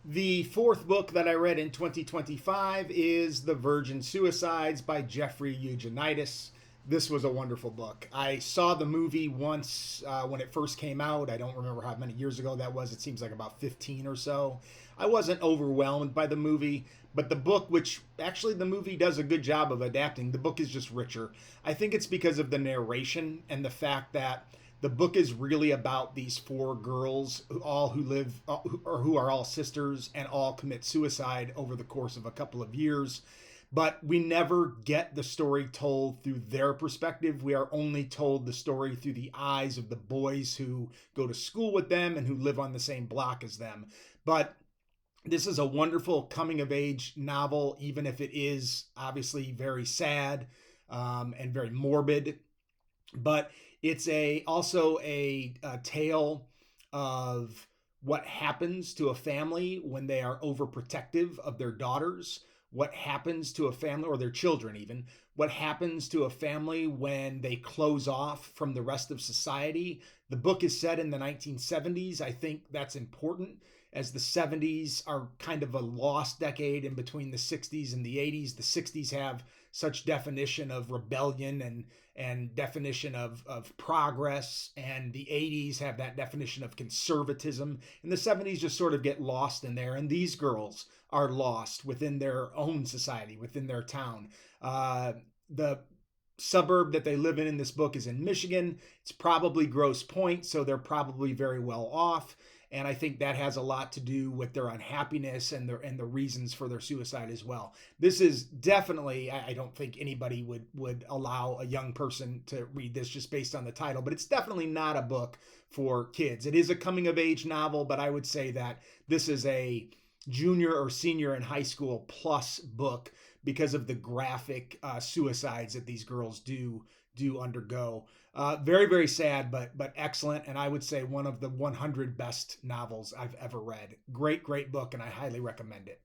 The fourth book that I read in 2025 is The Virgin Suicides by Jeffrey Eugenides. This was a wonderful book. I saw the movie once when it first came out. I don't remember how many years ago that was. It seems like about 15 or so. I wasn't overwhelmed by the movie, but the book, which actually the movie does a good job of adapting, the book is just richer. I think it's because of the narration and the fact that the book is really about these four girls who live or who are all sisters and all commit suicide over the course of a couple of years, but we never get the story told through their perspective. We are only told the story through the eyes of the boys who go to school with them and who live on the same block as them. But this is a wonderful coming of age novel, even if it is obviously very sad and very morbid. But it's a also a tale of what happens to a family when they are overprotective of their daughters, what happens to a family or their children, even what happens to a family when they close off from the rest of society. The book is set in the 1970s. I think that's important, as the 70s are kind of a lost decade in between the 60s and the 80s. The 60s have such definition of rebellion and definition of progress, and the 80s have that definition of conservatism, and the 70s just sort of get lost in there, and these girls are lost within their own society, within their town. The suburb that they live in this book is in Michigan. It's probably Grosse Pointe, so they're probably very well off. And I think that has a lot to do with their unhappiness and the reasons for their suicide as well. This is definitely, I don't think anybody would allow a young person to read this just based on the title, but it's definitely not a book for kids. It is a coming of age novel, but I would say that this is a junior or senior in high school plus book because of the graphic suicides that these girls do undergo. Very, very sad, but excellent, and I would say one of the 100 best novels I've ever read. Great, great book, and I highly recommend it.